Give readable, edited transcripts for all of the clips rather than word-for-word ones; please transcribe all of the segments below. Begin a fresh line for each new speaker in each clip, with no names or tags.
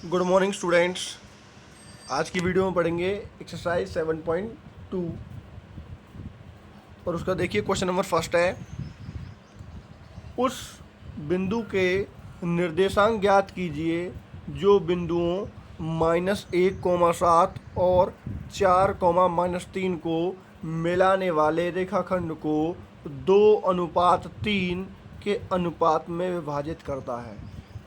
Good morning students. आज की video में पढ़ेंगे एक्सरसाइज 7.2 और उसका देखिए क्वेश्चन नंबर फर्स्ट है, उस बिंदु के निर्देशांक ज्ञात कीजिए जो बिंदुओं -1,7 और 4,-3 को मिलाने वाले रेखाखंड को 2:3 के अनुपात में विभाजित करता है।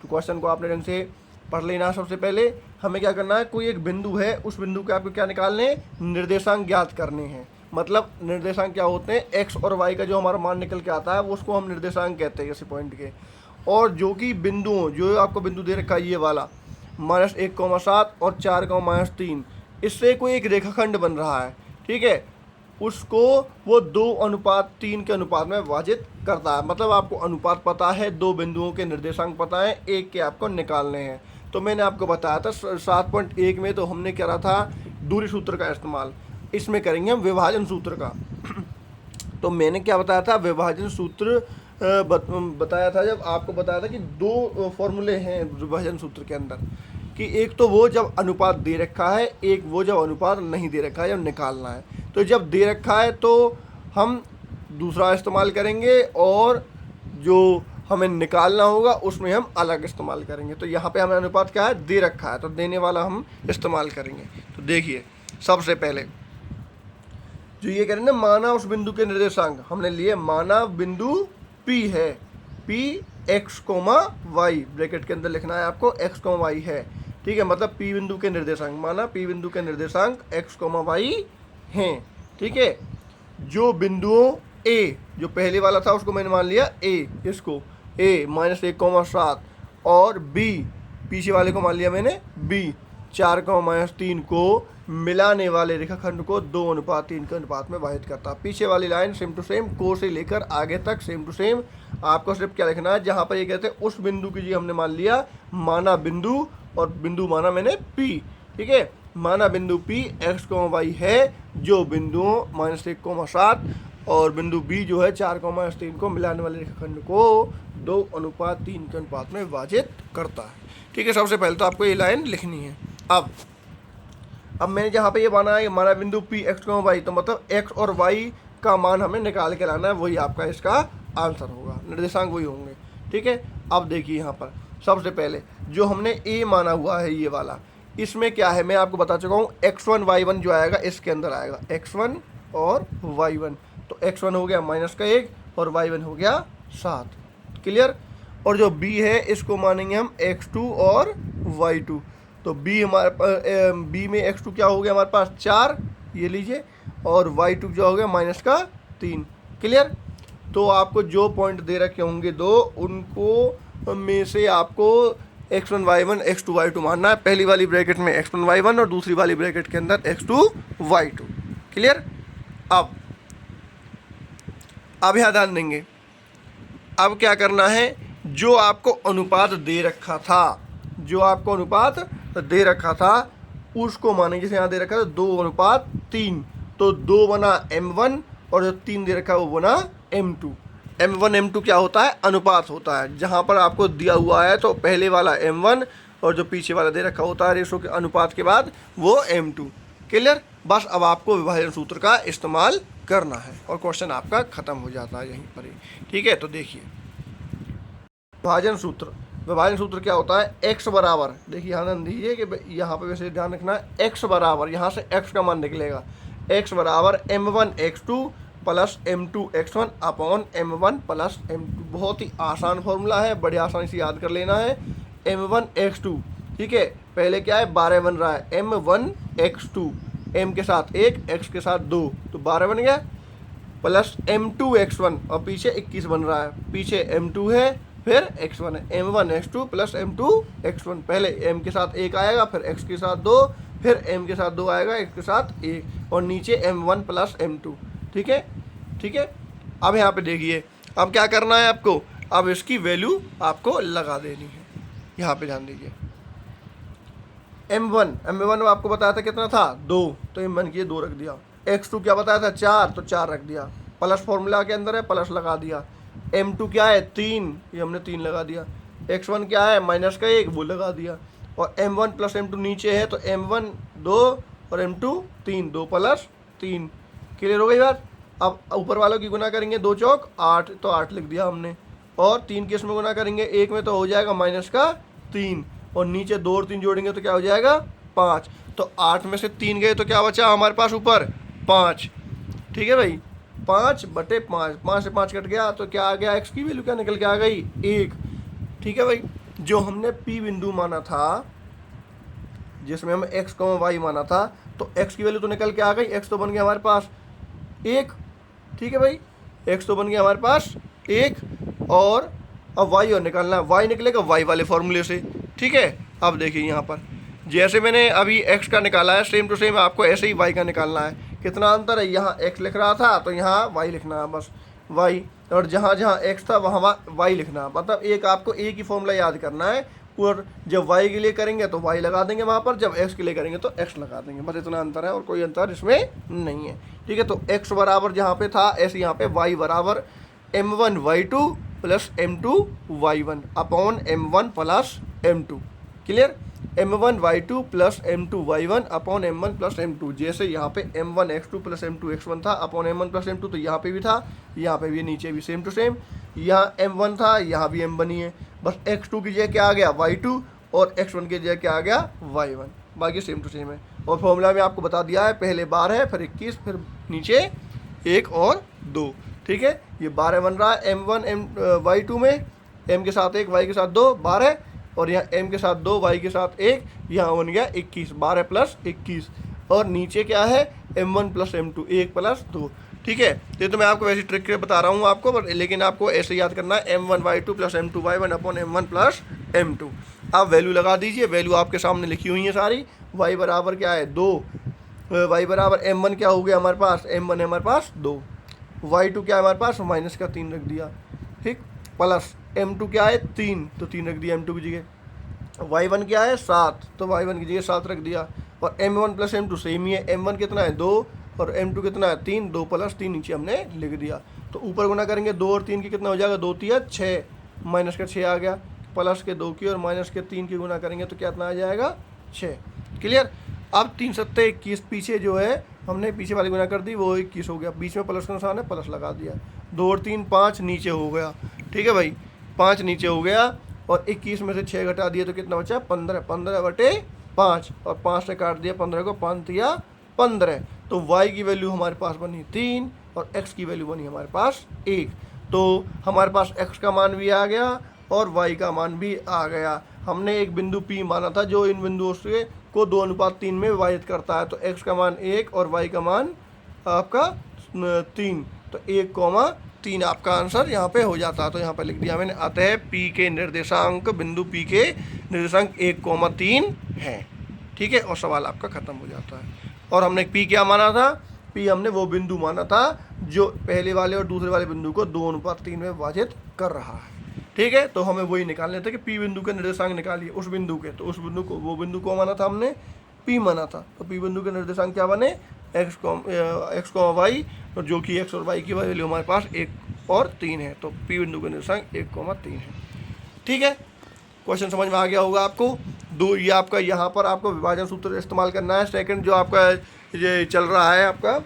तो क्वेश्चन को आपने ढंग से पढ़ लेना। सबसे पहले हमें क्या करना है, कोई एक बिंदु है, उस बिंदु के आपको क्या निकालने हैं, निर्देशांक ज्ञात करने हैं। मतलब निर्देशांक क्या होते हैं, एक्स और वाई का जो हमारा मान निकल के आता है वो उसको हम निर्देशांक कहते हैं किसी पॉइंट के। और जो कि बिंदुओं, जो आपको बिंदु दे रखा है ये वाला -1,7 और 4,-3, इससे कोई एक रेखाखंड बन रहा है, ठीक है, उसको वो 2:3 के अनुपात में विभाजित करता है। मतलब आपको अनुपात पता है, दो बिंदुओं के निर्देशांक पता है, एक के आपको निकालने हैं। तो मैंने आपको बताया था 7.1 में तो हमने करा था दूरी सूत्र का इस्तेमाल, इसमें करेंगे हम विभाजन सूत्र का। तो मैंने क्या बताया था, विभाजन सूत्र बताया था, जब आपको बताया था कि दो फॉर्मूले हैं विभाजन सूत्र के अंदर, कि एक तो वो जब अनुपात दे रखा है, एक वो जब अनुपात नहीं दे रखा है, जब निकालना है। तो जब दे रखा है तो हम दूसरा इस्तेमाल करेंगे और जो हमें निकालना होगा उसमें हम अलग इस्तेमाल करेंगे। तो यहाँ पे हमें अनुपात क्या है, दे रखा है, तो देने वाला हम इस्तेमाल करेंगे। तो देखिए सबसे पहले जो ये करें ना, माना उस बिंदु के निर्देशांक हमने लिए, माना बिंदु P है, P x, y, ब्रैकेट के अंदर लिखना है आपको x, y है, ठीक है। मतलब P बिंदु के निर्देशांक, माना P बिंदु के निर्देशांक x, y हैं, ठीक है। जो बिंदुओं A, जो पहले वाला था उसको मैंने मान लिया A, इसको A -1,7 और B, पीछे वाले को मान लिया मैंने B 4,-3 को मिलाने वाले रेखाखंड को 2:3 के अनुपात में विभाजित करता। पीछे वाली लाइन सेम टू सेम, को से लेकर आगे तक सेम टू सेम। आपको सिर्फ क्या लिखना है, जहाँ पर ये कहते हैं उस बिंदु की जी हमने मान लिया, माना बिंदु, और बिंदु माना मैंने P, ठीक है। माना बिंदु P x, y है, जो बिंदुओं -1,7 और बिंदु B जो है 4,-3 को मिलाने वाले रेखाखंड को 2:3 के अनुपात में विभाजित करता है, ठीक है। सबसे पहले तो आपको ये लाइन लिखनी है। अब मैंने जहाँ पे ये माना है, माना बिंदु P x, y, तो मतलब x और y का मान हमें निकाल के लाना है, वही आपका इसका आंसर होगा, निर्देशांक वही होंगे, ठीक है। अब देखिए यहाँ पर सबसे पहले जो हमने A माना हुआ है ये वाला, इसमें क्या है मैं आपको बता चुका हूँ, x1 y1 जो आएगा इसके अंदर आएगा, x1 और y1। तो x1 हो गया -1 और y1 हो गया 7, क्लियर। और जो B है इसको मानेंगे हम x2 और y2। तो B हमारे B में x2 क्या हो गया हमारे पास 4, ये लीजिए, और y2 जो हो गया -3, क्लियर। तो आपको जो पॉइंट दे रखे होंगे दो, उनको में से आपको x1 y1 x2 y2 मानना है। पहली वाली ब्रैकेट में x1 y1 और दूसरी वाली ब्रैकेट के अंदर x2 y2, क्लियर। अब यहाँ ध्यान देंगे, अब क्या करना है, जो आपको अनुपात दे रखा था, जो आपको अनुपात दे रखा था उसको माने, जैसे यहाँ दे रखा था 2:3, तो 2 बना m1 और जो 3 दे रखा है वो बना m2। m1 m2 क्या होता है, अनुपात होता है। जहाँ पर आपको दिया हुआ है तो पहले वाला m1 और जो पीछे वाला दे रखा होता है रेशो के अनुपात के बाद वो m2, क्लियर। बस अब आपको विभाजन सूत्र का इस्तेमाल करना है और क्वेश्चन आपका खत्म हो जाता है यहीं पर ही, ठीक है। तो देखिए विभाजन सूत्र क्या होता है, x बराबर, देखिए यहाँ ध्यान दीजिए कि यहाँ पे वैसे ध्यान रखना है, x बराबर, यहाँ से x का मान निकलेगा, x बराबर m1 x2 plus m2 x1 upon m1 plus m2। बहुत ही आसान फॉर्मूला है, बड़े आसानी से याद कर लेना है। m1 x2, ठीक है, पहले क्या है 12 बन रहा है, m1 x2, m के साथ 1 x के साथ 2, तो 12 बन गया, प्लस m2 x1 और पीछे 21 बन रहा है, पीछे m2 है फिर x1 है, m1 x2 plus m2 x1। पहले m के साथ 1 आएगा, फिर x के साथ 2, फिर m के साथ 2 आएगा, x के साथ 1, और नीचे m1 प्लस m2, ठीक है, ठीक है। अब यहाँ पे देखिए, अब क्या करना है आपको, अब इसकी वैल्यू आपको लगा देनी है। यहाँ पे ध्यान दीजिए, m1 में आपको बताया था कितना था 2, तो m1 की 2 रख दिया। x2 क्या बताया था 4, तो 4 रख दिया, प्लस फॉर्मूला के अंदर है प्लस लगा दिया। m2 क्या है 3, ये हमने 3 लगा दिया। x1 क्या है -1, वो लगा दिया। और m1 प्लस m2 नीचे है, तो m1 2 और m2 3, 2 प्लस 3। क्लियर हो गई बात। अब ऊपर वालों की गुना करेंगे, 2 चौक 8, तो 8 लिख दिया हमने। और 3 किस में गुना करेंगे, 1 में, तो हो जाएगा माइनस का 3, और नीचे 2 और 3 जोड़ेंगे तो क्या हो जाएगा 5। तो 8 में से 3 गए तो क्या बचा हमारे पास ऊपर 5। ठीक है भाई, 5/5, 5 से 5 कट गया तो क्या आ गया, x की वैल्यू क्या निकल के आ गई 1। ठीक है भाई, जो हमने P बिंदु माना था, जिसमें हम x, y माना था, तो x की वैल्यू तो निकल के आ गई, x तो बन गया हमारे पास 1। ठीक है भाई, x तो बन गया हमारे पास 1, और अब y और निकालना है, y निकलेगा y वाले फॉर्मूले से। ठीक है, अब देखिए यहाँ पर जैसे मैंने अभी x का निकाला है, सेम टू सेम आपको ऐसे ही y का निकालना है। कितना अंतर है, यहाँ x लिख रहा था तो यहाँ y लिखना है, बस y, और जहाँ जहाँ x था वहाँ y लिखना है। मतलब एक आपको एक ही फॉर्मूला याद करना है, और जब y के लिए करेंगे तो y लगा देंगे वहाँ पर, जब x के लिए करेंगे तो x लगा देंगे, बस इतना अंतर है और कोई अंतर इसमें नहीं है। ठीक है, तो x बराबर जहाँ पे था ऐसे यहाँ पे y बराबर m1 y2 plus m2 y1 upon m1 plus m2। Clear, m1 y2 plus m2 y1 upon m1 plus m2। जैसे यहाँ पे m1 x2 plus m2 x1 था अपॉन m1 प्लस m2, तो यहाँ पे भी था, यहाँ पे भी, नीचे भी सेम टू सेम। यहाँ m1 था, यहाँ भी m1 ही है, बस x2 की जगह क्या आ गया y2, और x1 की जगह क्या आ गया y1, बाकी सेम टू सेम है। और फॉर्मूला में आपको बता दिया है, पहले 12 है, फिर 21, फिर नीचे 1 और 2। ठीक है, ये 12 बन रहा है m1 y2 में, m के साथ 1, y के साथ 2, 12, और यहाँ m के साथ 2, y के साथ 1, यहाँ बन गया 21, 12 प्लस 21, और नीचे क्या है m1 प्लस m2, 1 प्लस 2। ठीक है, ये तो मैं आपको वैसे ट्रिक बता रहा हूँ आपको, लेकिन आपको ऐसे याद करना है m1 y2 plus m2 y1 upon m1 plus m2। आप वैल्यू लगा दीजिए, वैल्यू आपके सामने लिखी हुई है सारी। y बराबर क्या है 2, y बराबर m1 क्या हो गया हमारे पास, m1 है हमारे पास 2, y2 क्या है हमारे पास माइनस का 3 रख दिया। ठीक, प्लस m2 क्या है 3, तो 3 रख दिया m2 की जगह। y1 क्या है 7, तो y1 की जगह 7 रख दिया। और m1 प्लस m2 सेम ही है, m1 कितना है 2 और m2 कितना है 3, 2 प्लस 3 नीचे हमने लिख दिया। तो ऊपर गुना करेंगे 2 और 3 की कितना हो जाएगा, 2 3 6, माइनस का 6 आ गया, प्लस के 2 की और माइनस के 3 की गुना करेंगे तो कितना आ जाएगा 6। क्लियर, अब 3 सत्ते 21, पीछे जो है हमने पीछे वाली गुना कर दी वो 21 हो गया, बीच में प्लस का निशान है, प्लस लगा दिया, 2 और 3 5 नीचे हो गया। ठीक है भाई, 5 नीचे हो गया, और 21 में से 6 घटा दिए तो कितना बचा 15, 15/5, और 5 से काट दिया 15 को, 5 या 15। तो y की वैल्यू हमारे पास बनी 3 और x की वैल्यू बनी हमारे पास 1। तो हमारे पास x का मान भी आ गया और y का मान भी आ गया। हमने एक बिंदु P माना था जो इन बिंदुओं से को 2:3 में विभाजित करता है, तो x का मान 1 और y का मान आपका 3, तो 1,3 आपका आंसर यहाँ पे हो जाता है। तो यहाँ पे लिख दिया मैंने, अतः P के निर्देशांक, बिंदु P के निर्देशांक 1,3 है। ठीक है, और सवाल आपका खत्म हो जाता है। और हमने P क्या माना था, P हमने वो बिंदु माना था जो पहले वाले और दूसरे वाले बिंदु को 2:3 में विभाजित कर रहा है। ठीक है, तो हमें वही निकालने थे कि P बिंदु के निर्देशांक निकालिए उस बिंदु के, तो उस बिंदु को, वो बिंदु को माना था हमने P माना था, तो P बिंदु के निर्देशांक क्या बने x, y, और जो कि x और y की वैल्यू हमारे पास 1 और 3 है, तो P बिंदु के निर्देशांक 1,3 है। ठीक है, क्वेश्चन समझ में आ गया होगा आपको। ये आपका यहाँ पर आपको विभाजन सूत्र इस्तेमाल करना है। सेकंड जो आपका ये चल रहा है आपका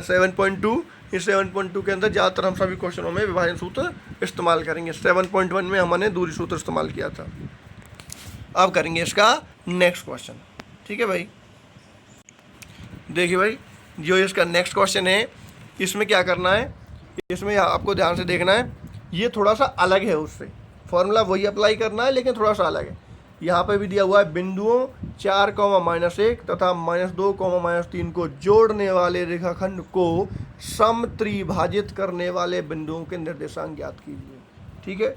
7.2, इस 7.2 के अंदर ज़्यादातर हम सभी क्वेश्चनों में विभाजन सूत्र इस्तेमाल करेंगे। 7.1 में हमने दूरी सूत्र इस्तेमाल किया था। अब करेंगे इसका नेक्स्ट क्वेश्चन। ठीक है भाई, देखिए भाई, जो इसका नेक्स्ट क्वेश्चन है इसमें क्या करना है, इसमें आपको ध्यान से देखना है, ये थोड़ा सा अलग है उससे, फॉर्मूला वही अप्लाई करना है लेकिन थोड़ा सा अलग है। यहाँ पे भी दिया हुआ है बिंदुओं 4,-1 तथा -2,-3 को जोड़ने वाले रेखाखंड को समत्रिभाजित करने वाले बिंदुओं के निर्देशांक ज्ञात कीजिए। ठीक है,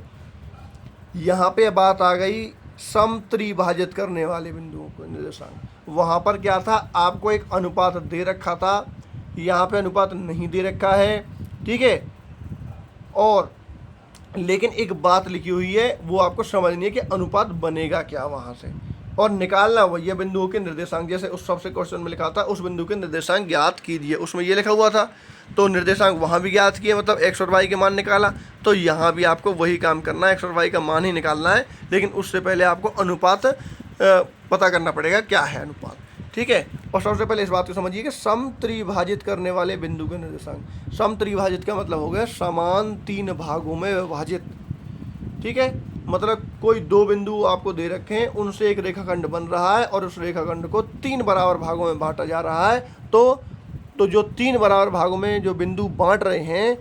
यहाँ पे बात आ गई समत्रिभाजित करने वाले बिंदुओं को निर्देशांक। वहाँ पर क्या था, आपको एक अनुपात दे रखा था, यहाँ पे अनुपात नहीं दे रखा है। ठीक है, और लेकिन एक बात लिखी हुई है वो आपको समझनी है कि अनुपात बनेगा क्या वहाँ से, और निकालना वही है बिंदुओं के निर्देशांक। जैसे उस सबसे क्वेश्चन में लिखा था उस बिंदु के निर्देशांक ज्ञात कीजिए, उसमें ये लिखा हुआ था, तो निर्देशांक वहाँ भी ज्ञात किए, मतलब x और y के मान निकाला। तो यहाँ भी आपको वही काम करना है, x और y का मान ही निकालना है, लेकिन उससे पहले आपको अनुपात पता करना पड़ेगा क्या है अनुपात, ठीक है। और सबसे पहले इस बात को समझिए कि समत्रिभाजित करने वाले बिंदु के निर्देशांक, समत्रिभाजित का मतलब हो गया समान 3 भागों में विभाजित, ठीक है। मतलब कोई 2 बिंदु आपको दे रखे हैं, उनसे एक रेखाखंड बन रहा है और उस रेखाखंड को 3 बराबर भागों में बांटा जा रहा है। तो जो 3 बराबर भागों में जो बिंदु बांट रहे हैं,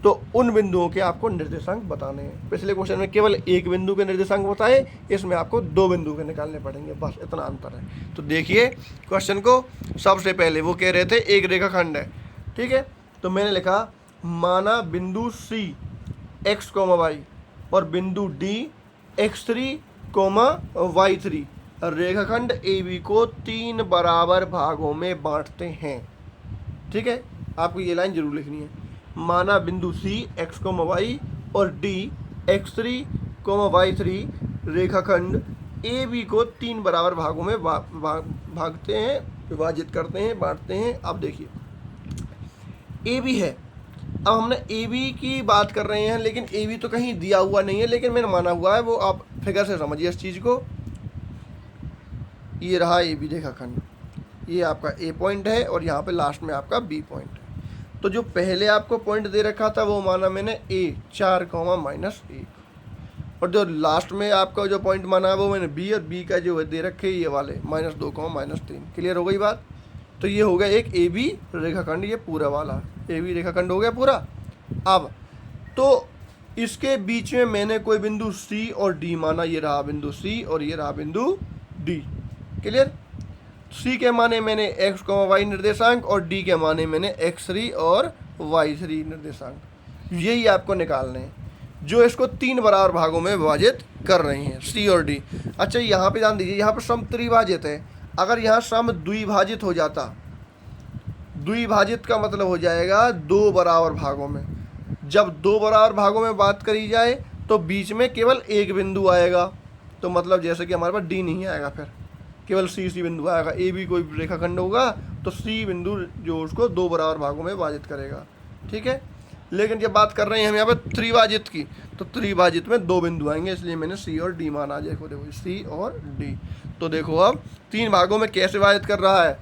तो उन बिंदुओं के आपको निर्देशांक बताने हैं। पिछले क्वेश्चन में केवल एक बिंदु के निर्देशांक बताए, इसमें आपको 2 बिंदु के निकालने पड़ेंगे, बस इतना अंतर है। तो देखिए क्वेश्चन को, सबसे पहले वो कह रहे थे एक रेखाखंड है, ठीक है। तो मैंने लिखा माना बिंदु C x, y और बिंदु D x3, y3 रेखाखंड AB को 3 बराबर भागों में बांटते हैं, ठीक है। आपको ये लाइन जरूर लिखनी है। माना बिंदु C x, y और D x3, y3 रेखाखंड AB को 3 बराबर भागों में भागते हैं, विभाजित करते हैं, बांटते हैं। अब देखिए AB है, अब हमने AB की बात कर रहे हैं, लेकिन AB तो कहीं दिया हुआ नहीं है, लेकिन मैंने माना हुआ है, वो आप फिगर से समझिए इस चीज़ को। ये रहा AB रेखाखंड, ये आपका A पॉइंट है और यहाँ पे लास्ट में आपका B पॉइंट है। तो जो पहले आपको पॉइंट दे रखा था वो माना मैंने A 4, -1 और जो लास्ट में आपका जो पॉइंट माना है वो मैंने B, और B का जो दे रखे ये वाले -2, -3। क्लियर हो गई बात। तो ये हो गया एक AB रेखाखंड, ये पूरा वाला AB रेखाखंड हो गया पूरा। अब तो इसके बीच में मैंने कोई बिंदु C और D माना, ये रहा बिंदु C और ये रहा बिंदु D। क्लियर। C के माने मैंने x, y निर्देशांक और D के माने मैंने x3 और y3 निर्देशांक। यही आपको निकालने हैं जो इसको 3 बराबर भागों में विभाजित कर रहे हैं, C और D। अच्छा यहाँ पे ध्यान दीजिए, यहाँ पर सम त्रिभाजित है। अगर यहाँ सम द्विभाजित हो जाता, द्विभाजित का मतलब हो जाएगा 2 बराबर भागों में। जब 2 बराबर भागों में बात करी जाए तो बीच में केवल एक बिंदु आएगा, तो मतलब जैसे कि हमारे पास D नहीं आएगा, फिर केवल C बिंदु आएगा। AB कोई रेखाखंड होगा तो C बिंदु जो उसको 2 बराबर भागों में विभाजित करेगा, ठीक है। लेकिन जब बात कर रहे हैं हम यहाँ पर त्रिभाजित की, तो त्रिभाजित में 2 बिंदु आएंगे, इसलिए मैंने C और D माना। देखो C और D। तो देखो अब 3 भागों में कैसे विभाजित कर रहा है।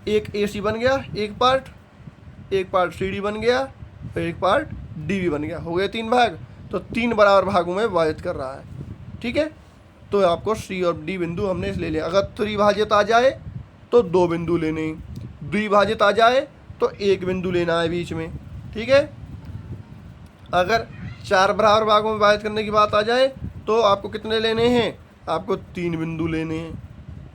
एक AC बन गया, एक पार्ट CD बन गया और एक पार्ट DB बन गया, हो गए 3 भाग। तो 3 बराबर भागों में विभाजित कर रहा है, ठीक है। तो आपको C और D बिंदु हमने इसलिए लिया। अगर त्रिभाजित आ जाए तो 2 बिंदु लेने, द्विभाजित आ जाए तो 1 बिंदु लेना है बीच में, ठीक है। अगर 4 बराबर भागों में विभाजित करने की बात आ जाए तो आपको कितने लेने हैं, आपको 3 बिंदु लेने हैं,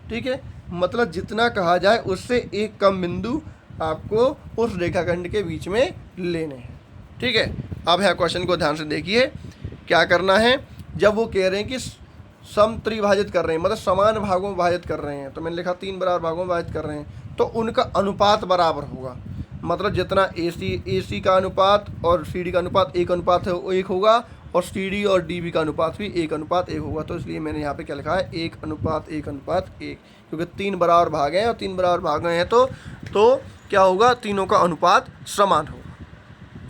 ठीक है। मतलब जितना कहा जाए उससे एक कम बिंदु आपको उस रेखाखंड के बीच में लेने हैं, ठीक है। अब यहाँ क्वेश्चन को ध्यान से देखिए, क्या करना है। जब वो कह रहे हैं कि सम त्रिभाजित कर रहे हैं, मतलब समान भागों में विभाजित कर रहे हैं, तो मैंने लिखा 3 बराबर भागों में विभाजित कर रहे हैं, तो उनका अनुपात बराबर होगा। मतलब जितना AC का अनुपात और CD का अनुपात 1:1 होगा, और CD और DB का अनुपात भी 1:1 होगा। तो इसलिए मैंने यहाँ पे क्या लिखा है, 1:1:1, क्योंकि 3 बराबर भाग हैं और 3 बराबर भाग हैं तो क्या होगा, तीनों का अनुपात समान होगा।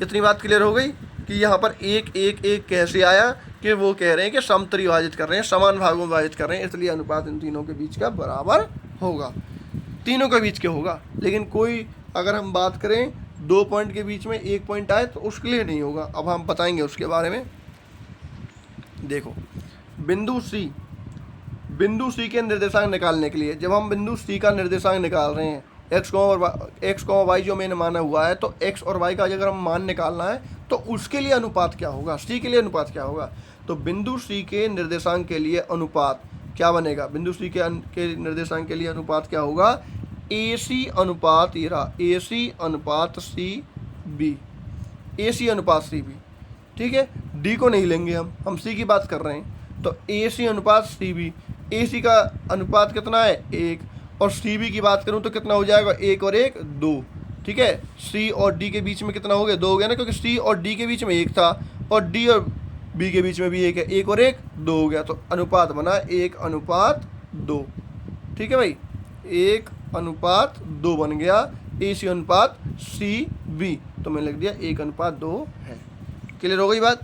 इतनी बात क्लियर हो गई कि यहाँ पर 1:1:1 कैसे आया, कि वो कह रहे हैं कि सम त्रिभाजित कर रहे हैं, समान भागों में विभाजित कर रहे हैं, इसलिए अनुपात इन तीनों के बीच का बराबर होगा, तीनों के बीच के होगा। लेकिन कोई अगर हम बात करें 2 पॉइंट के बीच में 1 पॉइंट आए तो उसके लिए नहीं होगा। अब हम बताएंगे उसके बारे में। देखो बिंदु C के निर्देशांक निकालने के लिए, जब हम बिंदु C का निर्देशांक निकाल रहे हैं, x, y जो मैंने माना हुआ है, तो x और y का अगर हम मान निकालना है तो उसके लिए अनुपात क्या होगा, C के लिए अनुपात क्या होगा। तो बिंदु C के निर्देशांक के लिए अनुपात क्या बनेगा, बिंदु C के निर्देशांक के लिए अनुपात क्या होगा, AC अनुपात, ये रहा AC अनुपात CB, AC अनुपात CB, ठीक है। D को नहीं लेंगे हम C की बात कर रहे हैं। तो AC अनुपात CB, AC का अनुपात कितना है 1, और CB की बात करूं तो कितना हो जाएगा, 1 और 1 2, ठीक है। C और D के बीच में कितना हो गया, 2 हो गया ना, क्योंकि C और D के बीच में 1 था और D और B के बीच में भी 1 है, 1 और 1 2 हो गया। तो अनुपात बना 1:2, ठीक है भाई, 1:2 बन गया AC अनुपात CB। तो मैंने लिख दिया 1:2 है। क्लियर हो गई बात।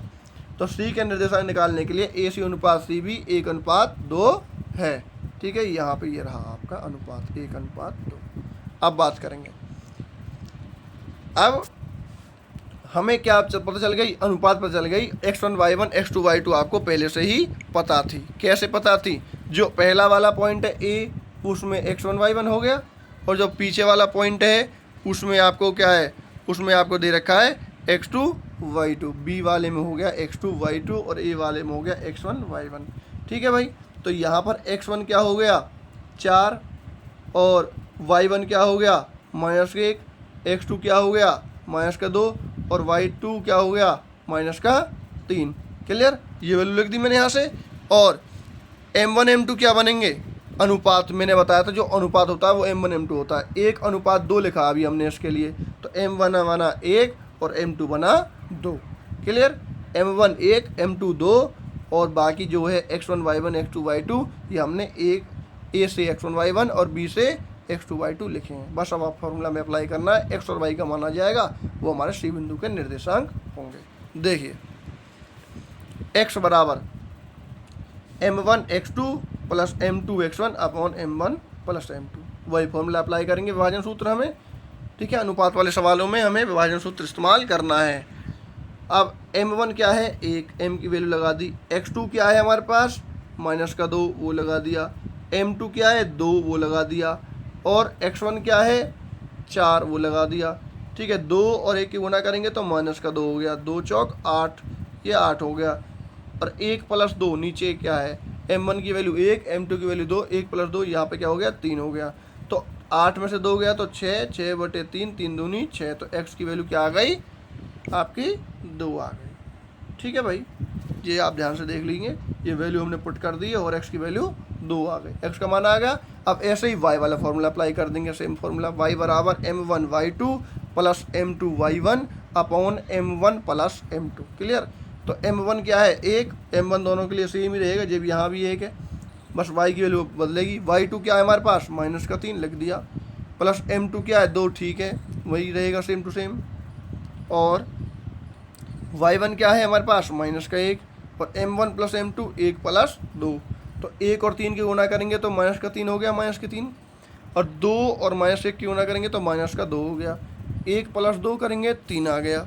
तो C के निर्देशांक निकालने के लिए AC अनुपात CB 1:2 है। ठीक है, यहाँ पे ये रहा आपका अनुपात 1:2। अब बात करेंगे, अब हमें क्या पता चल गई, अनुपात पता चल गई। x1 y1 x2 y2 आपको पहले से ही पता थी। कैसे पता थी? जो पहला वाला पॉइंट है A, उसमें x1 y1 हो गया, और जो पीछे वाला पॉइंट है उसमें आपको क्या है, उसमें आपको दे रखा है x2 y2। B वाले में हो गया x2 y2 और A वाले में हो गया x1 y1। ठीक है भाई, तो यहाँ पर x1 क्या हो गया 4 और y1 क्या हो गया -1, x2 क्या हो गया -2 और y2 क्या हो गया -3। क्लियर, ये वैल्यू लिख दी मैंने यहाँ से। और m1 m2 क्या बनेंगे, अनुपात। मैंने बताया था जो अनुपात होता है वो m1 m2 होता है। 1:2 लिखा अभी हमने इसके लिए, तो m1 बना 1 और m2 बना 2। क्लियर, m1 1 m2 2 और बाकी जो है x1 y1 x2 y2 ये हमने एक A से x1 y1 और B से x2 y2 लिखे हैं। बस अब आप फॉर्मूला में अप्लाई करना है, x और y का माना जाएगा, वो हमारे C बिंदु के निर्देशांक होंगे। देखिए x बराबर m1 x2 plus m2 x1 upon m1 plus m2, वही फॉर्मूला अप्लाई करेंगे विभाजन सूत्र हमें। ठीक है, अनुपात वाले सवालों में हमें विभाजन सूत्र इस्तेमाल करना है। अब m1 क्या है 1, m की वैल्यू लगा दी। x2 क्या है हमारे पास -2, वो लगा दिया। m2 क्या है 2, वो लगा दिया। और x1 क्या है 4, वो लगा दिया। ठीक है, 2 और 1 की गुणा करेंगे तो -2 हो गया, 2 चौक 8, ये 8 हो गया। और 1 + 2 नीचे क्या है, m1 की वैल्यू 1, m2 की वैल्यू 2, 1 + 2 यहाँ पे क्या हो गया 3 हो गया। तो 8 में से 2 गया तो 6, 6/3, 3 दूनी 6, तो x की वैल्यू क्या आ गई आपकी 2 आ गई। ठीक है भाई, ये आप ध्यान से देख लीजिए, ये वैल्यू हमने पुट कर दी है और x की वैल्यू 2 आ गई, x का मान आ गया। अब ऐसे ही y वाला फॉर्मूला अप्लाई कर देंगे, सेम फॉर्मूला, y बराबर m1 y2 plus m2 y1 upon m1 plus m2। Clear, तो m1 क्या है 1, m1 दोनों के लिए सेम ही रहेगा, जब यहाँ भी 1 है, बस y की वैल्यू बदलेगी। y2 क्या है हमारे पास -3 लिख दिया, प्लस m2 क्या है 2, ठीक है वही रहेगा सेम टू सेम। और y1 क्या है हमारे पास -1 और m1 प्लस m2 1 + 2, तो 1 और 3 की गुणा करेंगे तो -3 हो गया, -3, और 2 और -1 की गुणा करेंगे तो -2 हो गया, 1 + 2 करेंगे 3 आ गया।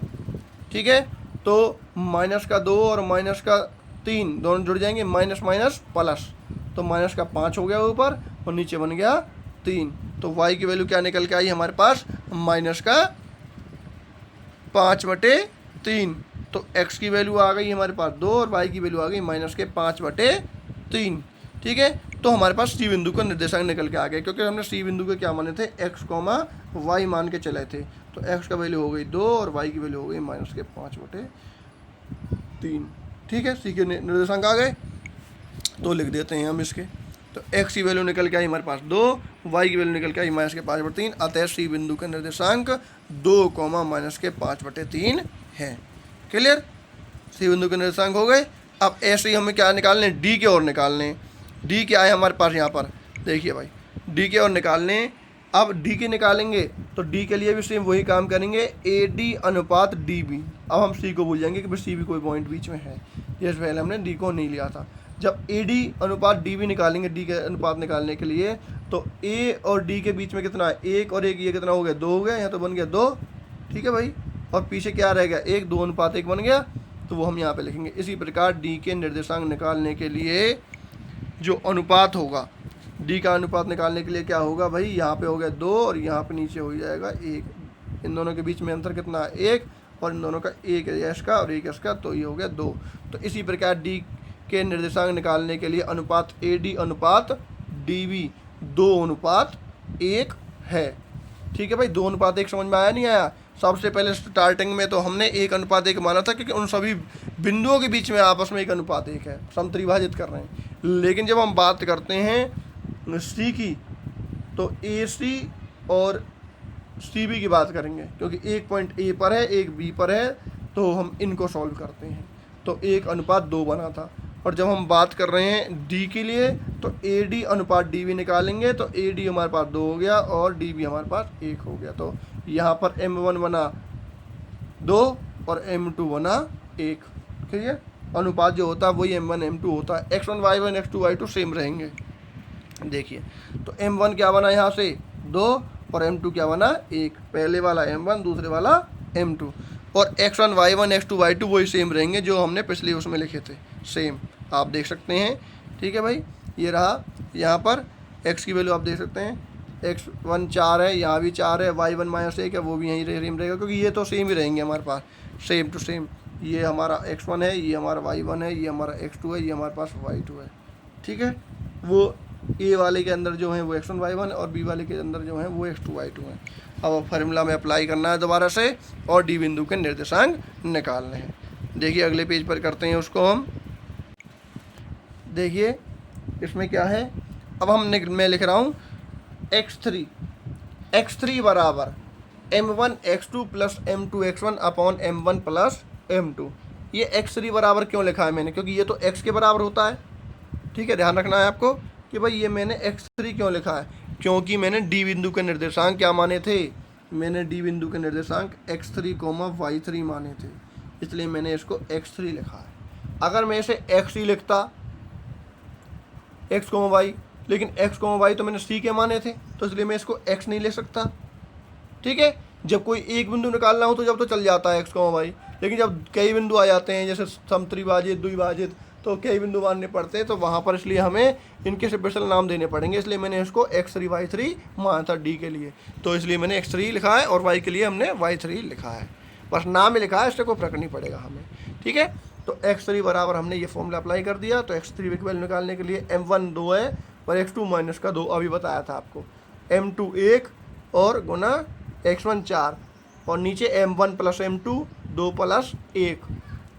ठीक है, तो -2 और -3 दोनों जुड़ जाएंगे, माइनस माइनस प्लस, तो -5 हो गया ऊपर और नीचे बन गया 3। तो y की वैल्यू क्या निकल के आई हमारे पास -5/3। तो x की वैल्यू आ गई हमारे पास 2 और y की वैल्यू आ गई -5/3। ठीक है, तो हमारे पास C बिंदु का निर्देशांक निकल के आ गया, क्योंकि हमने C बिंदु के क्या माने थे x, y मान के चले थे। तो x का वैल्यू हो गई 2 और y की वैल्यू हो गई -5/3। ठीक है, C के निर्देशांक आ गए, तो लिख देते हैं हम इसके। तो x की वैल्यू निकल के आई हमारे पास 2, y की वैल्यू निकल के आई -5/3। अतः C बिंदु का निर्देशांक 2, -5/3 है। क्लियर, C बिंदु के निर्देशांक हो गए। अब ऐसे ही हमें क्या निकालने, D के और निकालने। D क्या है हमारे पास यहाँ पर, देखिए भाई D के और निकालने। अब D के निकालेंगे तो D के लिए भी सेम वही काम करेंगे, AD अनुपात DB। अब हम C को भूल जाएंगे कि भाई C भी कोई पॉइंट बीच में है, ये पहले हमने D को नहीं लिया था। जब AD अनुपात DB निकालेंगे, D के अनुपात निकालने के लिए, तो A और D के बीच में कितना है 1 और 1, ये कितना हो गया 2 हो गया, यहाँ तो बन गया 2। ठीक है भाई, और पीछे क्या रह गया 1, 2:1 बन गया, तो वो हम यहाँ पे लिखेंगे। इसी प्रकार D के निर्देशांक निकालने के लिए जो अनुपात होगा, D का अनुपात निकालने के लिए क्या होगा भाई, यहाँ पे हो गया 2 और यहाँ पे नीचे हो जाएगा 1। इन दोनों के बीच में अंतर कितना है 1, और इन दोनों का 1 S का और 1 S का, तो ये हो गया 2। तो इसी प्रकार D के निर्देशांक निकालने के लिए अनुपात AD अनुपात DB 2:1 है। ठीक है भाई, 2:1 समझ में आया नहीं आया? सबसे पहले स्टार्टिंग में तो हमने 1:1 माना था, क्योंकि उन सभी बिंदुओं के बीच में आपस में 1:1 है, समत्रिभाजित कर रहे हैं। लेकिन जब हम बात करते हैं C की, तो AC और CB की बात करेंगे, क्योंकि एक पॉइंट A पर है, एक B पर है, तो हम इनको सॉल्व करते हैं। तो 1:2 बना था। और जब हम बात कर रहे हैं D के लिए, तो AD अनुपात DB निकालेंगे, तो AD हमारे पास 2 हो गया और DB हमारे पास 1 हो गया। तो यहाँ पर M1 बना 2 और M2 बना 1। ठीक है, अनुपात जो होता है वही M1 M2 होता है। X1 Y1 X2 Y2 same रहेंगे। देखिए तो m1 क्या बना यहाँ से 2 और m2 क्या बना 1, पहले वाला m1 दूसरे वाला m2, और x1 y1 x2 y2 वही सेम रहेंगे जो हमने पिछले उसमें लिखे थे, सेम आप देख सकते हैं। ठीक है भाई, ये रहा यहाँ पर x की वैल्यू आप देख सकते हैं, x1 4 है, यहाँ भी 4 है, y1 -1 है, वो भी यहीं सेम रहेगा क्योंकि ये तो सेम ही रहेंगे हमारे पास, सेम टू सेम। ये हमारा x1 है, ये हमारा y1 है, ये हमारा x2 है, ये हमारे पास y2 है। ठीक है, वो ए वाले के अंदर जो है वो x1 y1 और बी वाले के अंदर जो है वो x2 y2 है। अब फार्मूला में अप्लाई करना है दोबारा से और डी बिंदु के निर्देशांक निकालने हैं। देखिए अगले पेज पर करते हैं उसको हम। देखिए इसमें क्या है, अब मैं लिख रहा हूँ x3 बराबर m1 x2 plus m2 x1 upon m1 plus m2। ये x3 बराबर क्यों लिखा है मैंने, क्योंकि ये तो x के बराबर होता है। ठीक है, ध्यान रखना है आपको कि भाई ये मैंने x3 क्यों लिखा है, क्योंकि मैंने डी बिंदु के निर्देशांक क्या माने थे, मैंने डी बिंदु के निर्देशांक x3, y3 माने थे, इसलिए मैंने इसको x3 लिखा है। अगर मैं इसे x ही लिखता x, y, लेकिन x, y तो मैंने c के माने थे, तो इसलिए मैं इसको x नहीं ले सकता। ठीक है, जब कोई एक बिंदु निकालना हो तो जब तो चल जाता है x, y, लेकिन जब कई बिंदु आ जाते हैं जैसे समत्रिभाजित, द्विभाजित, तो कई बिंदु मानने पड़ते हैं, तो वहाँ पर इसलिए हमें इनके स्पेशल नाम देने पड़ेंगे, इसलिए मैंने इसको x3 y3 माना था डी के लिए, तो इसलिए मैंने x3 लिखा है और y के लिए हमने y3 लिखा है, बस नाम ही लिखा है, इससे कोई फर्क नहीं पड़ेगा हमें। ठीक है, तो x3 बराबर हमने ये फॉर्मूला अप्लाई कर दिया, तो x3 की वैल्यू निकालने के लिए m1 2 है और x2 - 2 अभी बताया था आपको, m2 1 और गुना x1 4 और नीचे m1 प्लस m2 2 प्लस 1।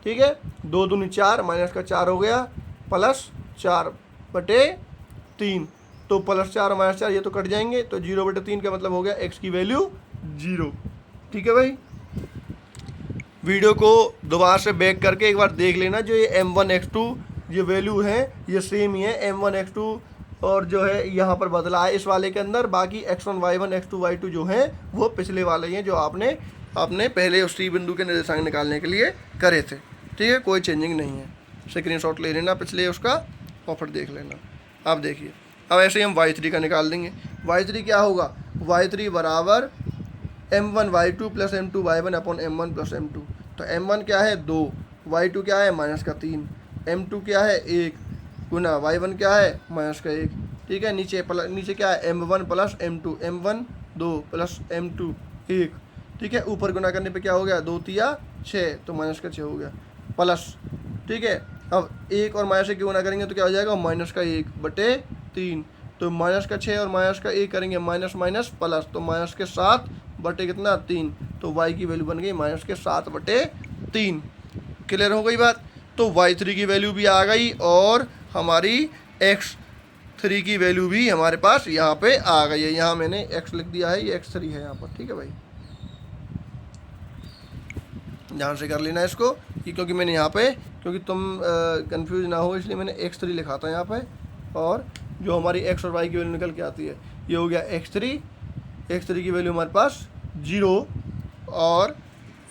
ठीक है, 2 दूनी 4 माइनस का 4 हो गया प्लस 4/3, तो प्लस 4 माइनस 4 ये तो कट जाएंगे, तो 0/3 का मतलब हो गया x की वैल्यू 0। ठीक है भाई, वीडियो को दोबारा से बैक करके एक बार देख लेना, जो ये m1 x2 ये वैल्यू है ये सेम ही है, m1 x2 और जो है यहाँ पर बदला है इस वाले के अंदर, बाकी x1 y1 x2 y2 जो हैं वो पिछले वाले हैं जो आपने पहले उस सी बिंदु के निर्देशांक निकालने के लिए करे थे। ठीक है, कोई चेंजिंग नहीं है, स्क्रीनशॉट ले लेना पिछले उसका और फिर देख लेना। अब देखिए, अब ऐसे ही हम y3 का निकाल देंगे। y3 क्या होगा, y3 बराबर m1 y2 plus m2 y1 upon m1 plus m2। तो m1 क्या है 2, y2 क्या है -3, m2 क्या है 1 गुना y1 क्या है -1। ठीक है, नीचे क्या है m1 plus m2, m1 2 plus m2 1। ठीक है, ऊपर गुना करने पे क्या हो गया 2 तिया 6, तो -6 हो गया प्लस। ठीक है, अब 1 और -1 की गुना करेंगे तो क्या हो जाएगा -1/3, तो -6 और -1 करेंगे माइनस माइनस प्लस, तो -7/3, तो y की वैल्यू बन गई -7/3। क्लियर हो गई बात, तो y3 की वैल्यू भी आ गई और हमारी x3 की वैल्यू भी हमारे पास यहाँ पे आ गई है। यहाँ मैंने x लिख दिया है, ये x3 है यहाँ पर। ठीक है भाई, ध्यान से कर लेना इसको कि क्योंकि मैंने यहाँ पे, क्योंकि तुम कंफ्यूज ना हो इसलिए मैंने x3 लिखा था यहाँ पे, और जो हमारी x और y की वैल्यू निकल के आती है ये हो गया x3 की वैल्यू हमारे पास 0 और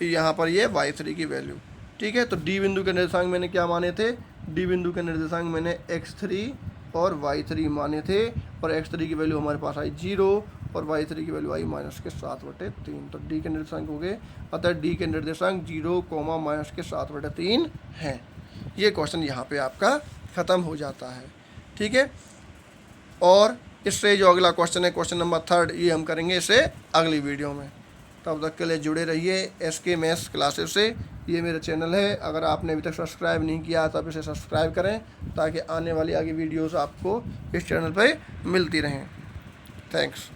यहाँ पर ये y3 की वैल्यू। ठीक है, तो डी बिंदु के निर्देशांक मैंने क्या माने थे, डी बिंदु के निर्देशांक मैंने x3 और y3 माने थे, और x3 की वैल्यू हमारे पास आई 0 और y3 की वैल्यू आई -7/3, तो डी के निर्देशांक हो गए। अतः डी के निर्देशांक 0, -7/3 हैं। ये क्वेश्चन यहाँ पे आपका ख़त्म हो जाता है। ठीक है, और इससे जो अगला क्वेश्चन है क्वेश्चन नंबर 3, ये हम करेंगे इसे अगली वीडियो में। तब तक के लिए जुड़े रहिए SK मैथ्स क्लासेस से। ये मेरा चैनल है, अगर आपने अभी तक सब्सक्राइब नहीं किया तो आप इसे सब्सक्राइब करें ताकि आने वाली आगे वीडियोस आपको इस चैनल पर मिलती रहें। थैंक्स।